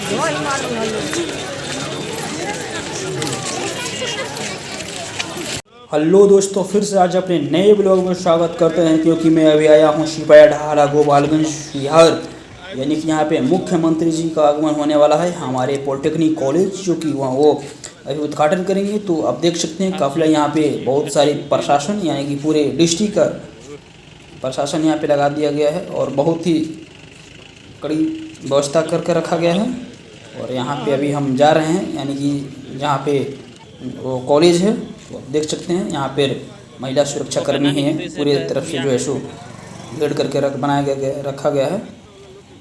Hello दोस्तों, फिर से आज अपने नए ब्लॉग में स्वागत करते हैं। क्योंकि मैं अभी आया हूँ सिपाही ढाला गोपालगंज बिहार, यानी कि यहाँ पे मुख्यमंत्री जी का आगमन होने वाला है हमारे पॉलिटेक्निक कॉलेज, जो कि वहाँ वो अभी उद्घाटन करेंगे। तो आप देख सकते हैं काफ़िला यहाँ पे बहुत सारे प्रशासन, यानी कि पूरे डिस्ट्रिक्ट का प्रशासन यहाँ पे लगा दिया गया है और बहुत ही कड़ी व्यवस्था करके रखा गया है। और यहाँ पे अभी हम जा रहे हैं, यानी कि जहाँ पे वो कॉलेज है, तो आप देख सकते हैं यहाँ पे महिला सुरक्षा कर्मी हैं पूरी तरफ से, जो है सो घेर करके रखा गया है।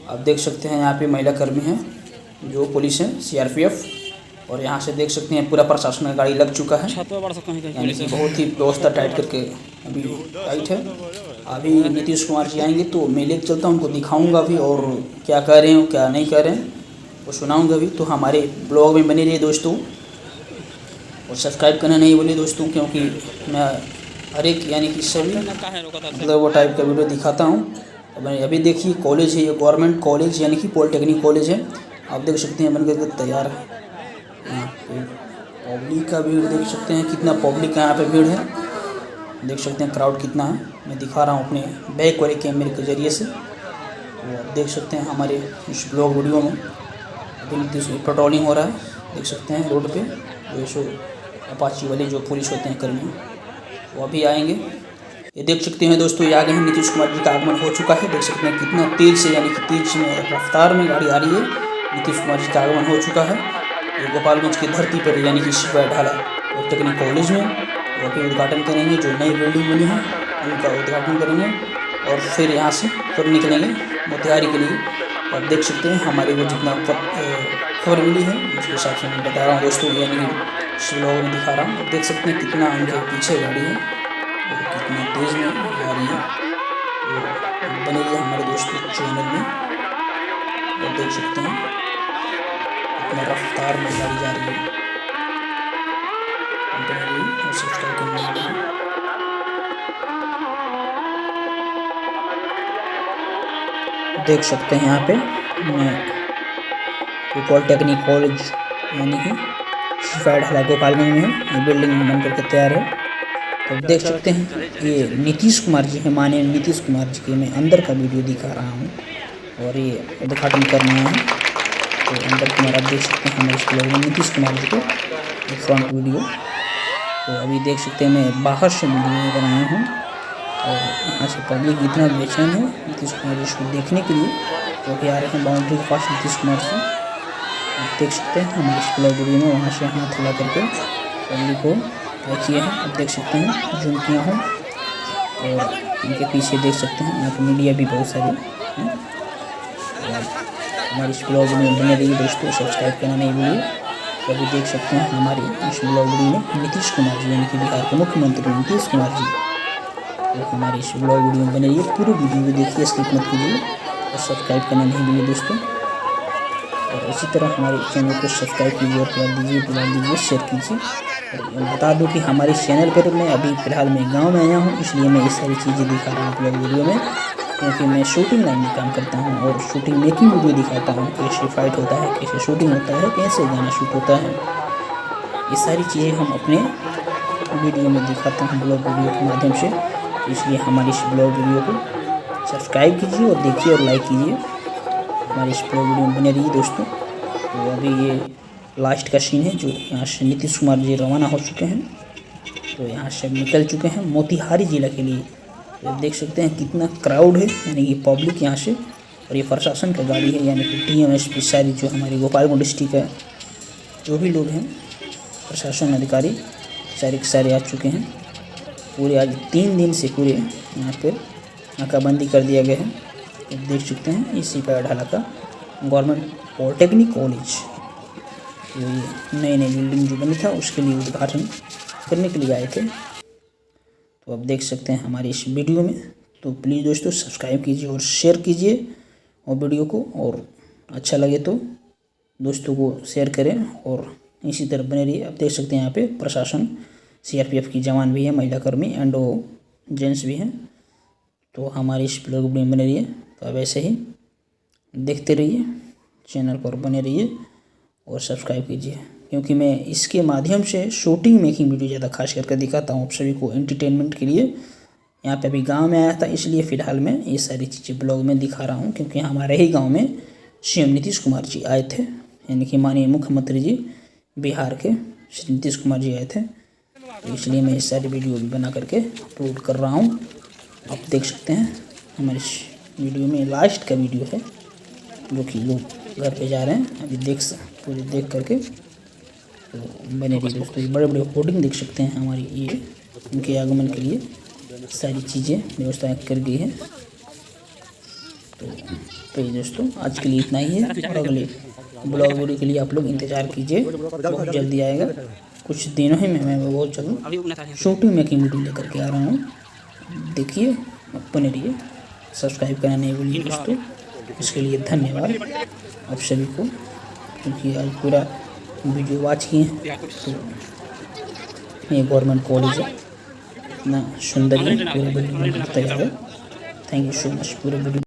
आप देख सकते हैं यहाँ पे महिला कर्मी हैं जो पुलिस हैं, सीआरपीएफ। और यहाँ से देख सकते हैं पूरा प्रशासन का गाड़ी लग चुका है, यानी कि बहुत ही व्यवस्था टाइट करके अभी टाइट है। अभी नीतीश कुमार जी आएंगे तो मैं लेके चलता हूँ, उनको दिखाऊंगा भी और क्या कर रहे हैं क्या नहीं कर रहे हैं वो सुनाऊंगा भी। तो हमारे ब्लॉग में बने रहिए दोस्तों, और सब्सक्राइब करना नहीं भूलिए दोस्तों, क्योंकि मैं हर एक यानी कि सभी मतलब वो टाइप का वीडियो दिखाता हूँ। अभी देखिए कॉलेज है, ये गवर्नमेंट कॉलेज यानी कि पॉलिटेक्निक कॉलेज है। आप देख सकते हैं बन करके तैयार है। यहाँ पे पब्लिक का भीड़ देख सकते हैं, कितना पब्लिक का यहाँ पे भीड़ है, देख सकते हैं क्राउड कितना है। मैं दिखा रहा हूँ अपने बैक वाले कैमरे के ज़रिए से। तो आप देख सकते हैं हमारे इस ब्लॉग वीडियो में अभी पेट्रोलिंग हो रहा है, देख सकते हैं रोड पे जो अपाची वाले जो पुलिस होते हैं कर्मी, वो अभी आएंगे। ये देख सकते हैं दोस्तों, ये आ गए हैं, नीतीश कुमार जी का आगमन हो चुका है। देख सकते हैं कितना तेज़ से, यानी कि तेज रफ्तार में गाड़ी आ रही है। नीतीश कुमार जी का आगमन हो चुका है ये गोपालगंज की धरती पर, यानी कि सिपाही ढाला पॉलिटेक्निक कॉलेज में। वो अभी उद्घाटन करेंगे, जो नई बिल्डिंग बनी है उनका उद्घाटन करेंगे और फिर यहाँ से फिर निकलेंगे मोतिहारी के लिए। आप देख सकते हैं हमारे वो जितना खबर मिली है उसके हिसाब से मैं बता रहा हूँ दोस्तों, यानी कि इस लोगों में दिखा रहा हूँ। देख सकते हैं कितना उनके पीछे गाड़ी है और कितनी तेज़ में जा रही है। तो बने रहिए हमारे दोस्तों चैनल में, और देख सकते हैं कितना रफ्तार में गाड़ी जा रही है। बने रहिए और सब्सक्राइब करना। देख सकते हैं यहाँ पे पॉलिटेक्निक कॉलेज यानी कि सिपाही ढाला गोपालगंज में है, ये बिल्डिंग बन करके तैयार है। तो देख सकते हैं ये नीतीश कुमार जी है, माननीय नीतीश कुमार जी के मैं अंदर का वीडियो दिखा रहा हूँ और ये उद्घाटन करना है। तो अंदर कुमार आप देख सकते हैं हमारे स्कूल में नीतीश कुमार जी को फ्रंट वीडियो। तो अभी देख सकते हैं मैं बाहर से वीडियो बनाया हूँ और यहाँ से पब्लिक इतना बेचैन है नीतीश कुमार जी को देखने के लिए। तो अभी आ रहे हैं बाउंड्री के पास नीतीश कुमार जी, आप देख सकते हैं हमारे स्कूल वीडियो में वहाँ से हाथ हिला करके पब्लिक को किए हैं। आप देख सकते हैं जूम किया हूँ और उनके पीछे देख सकते हैं यहाँ पर मीडिया भी बहुत सारी है। और हमारे इस ब्लॉग में बने रहिए दोस्तों, सब्सक्राइब करना नहीं भूलिए। तो अभी देख सकते हैं हमारे इस ब्लॉग वीडियो में नीतीश कुमार जी, यानी कि बिहार के मुख्यमंत्री नीतीश कुमार जी। तो हमारे इस ब्लॉग वीडियो में बने रहिए, पूरी वीडियो देखिए, स्किप मत कीजिए और सब्सक्राइब करना नहीं भूलिए दोस्तों। और इसी तरह हमारे चैनल को सब्सक्राइब कीजिए और प्यार दीजिए, बुला दीजिए, शेयर कीजिए। और बता दूं कि हमारे चैनल पर मैं अभी फ़िलहाल मैं गांव में आया हूं, इसलिए मैं ये सारी चीज़ें दिखा रहा हूँ अपने वीडियो में, क्योंकि मैं शूटिंग लाइन में काम करता हूं और शूटिंग मेकिंग वीडियो दिखाता हूं, कैसे फाइट होता है, कैसे शूटिंग होता है, कैसे गाना शूट होता है। ये सारी चीज़ें हम अपने वीडियो में दिखाता हूँ ब्लॉग वीडियो के माध्यम से। इसलिए हमारी इस ब्लॉग वीडियो को सब्सक्राइब कीजिए और देखिए और लाइक कीजिए। हमारे इस ब्लॉग वीडियो में बने रहिए दोस्तों। तो अभी ये लास्ट का सीन है, जो यहाँ से नीतीश कुमार जी रवाना हो चुके हैं। तो यहाँ से निकल चुके हैं मोतिहारी ज़िला के लिए। तो देख सकते हैं कितना क्राउड है, यानी कि पब्लिक यहाँ से। और ये प्रशासन का गाड़ी है, यानी कि DMSP सारी जो हमारे गोपालगंज डिस्ट्रिक्ट है जो भी लोग हैं प्रशासन अधिकारी सारे के सारे आ चुके हैं। पूरे आज 3 दिन से पूरे यहाँ पर नाकाबंदी कर दिया गया है। तो देख सकते हैं ये सिपाही ढाला का गवर्नमेंट पॉलिटेक्निक कॉलेज, तो ये नई नई बिल्डिंग जो बनी था उसके लिए उद्घाटन करने के लिए आए थे। तो आप देख सकते हैं हमारे इस वीडियो में। तो प्लीज़ दोस्तों सब्सक्राइब कीजिए और शेयर कीजिए और वीडियो को, और अच्छा लगे तो दोस्तों को शेयर करें और इसी तरह बने रहिए। आप देख सकते हैं यहाँ पे प्रशासन CRPF की जवान भी है, महिला कर्मी एंड जेंट्स भी हैं। तो हमारे इस ब्लॉग में बने रहिए। तो अब ऐसे ही देखते रहिए। चैनल पर बने रहिए और सब्सक्राइब कीजिए, क्योंकि मैं इसके माध्यम से शूटिंग मेकिंग वीडियो ज़्यादा खास करके दिखाता हूँ आप सभी को एंटरटेनमेंट के लिए। यहाँ पे अभी गांव में आया था, इसलिए फ़िलहाल मैं ये सारी चीज़ें ब्लॉग में दिखा रहा हूँ, क्योंकि हमारे ही गांव में सीएम नीतीश कुमार जी आए थे, यानी कि माननीय मुख्यमंत्री जी बिहार के श्री नीतीश कुमार जी आए थे। तो इसलिए मैं ये सारी वीडियो भी बना करके अपलोड कर रहा हूँ। आप देख सकते हैं हमारे वीडियो में लास्ट का वीडियो है, जो कि लोग घर पे जा रहे हैं, अभी पूरे देख करके तो बने रहिए दोस्तों। ये बड़े बड़े होर्डिंग देख सकते हैं हमारी, ये उनके आगमन के लिए सारी चीज़ें व्यवस्था कर गई है। तो ये दोस्तों आज के लिए इतना ही है, और अगले ब्लॉग वीडियो के लिए आप लोग इंतज़ार कीजिए, बहुत जल्दी आएगा। कुछ दिनों ही में मैं बहुत जल्द शूटिंग मेकिंग वीडियो लेकर के आ रहा हूँ। देखिए, बने रहिए, सब्सक्राइब करना नहीं भूलिए दोस्तों। इसके लिए धन्यवाद आप सभी को, क्योंकि आज पूरा वीडियो वॉच किए हैं। तो ये गवर्नमेंट कॉलेज है, इतना सुंदर है, पूरा बिल्डिंग तैयार है। थैंक यू सो मच पूरे वीडियो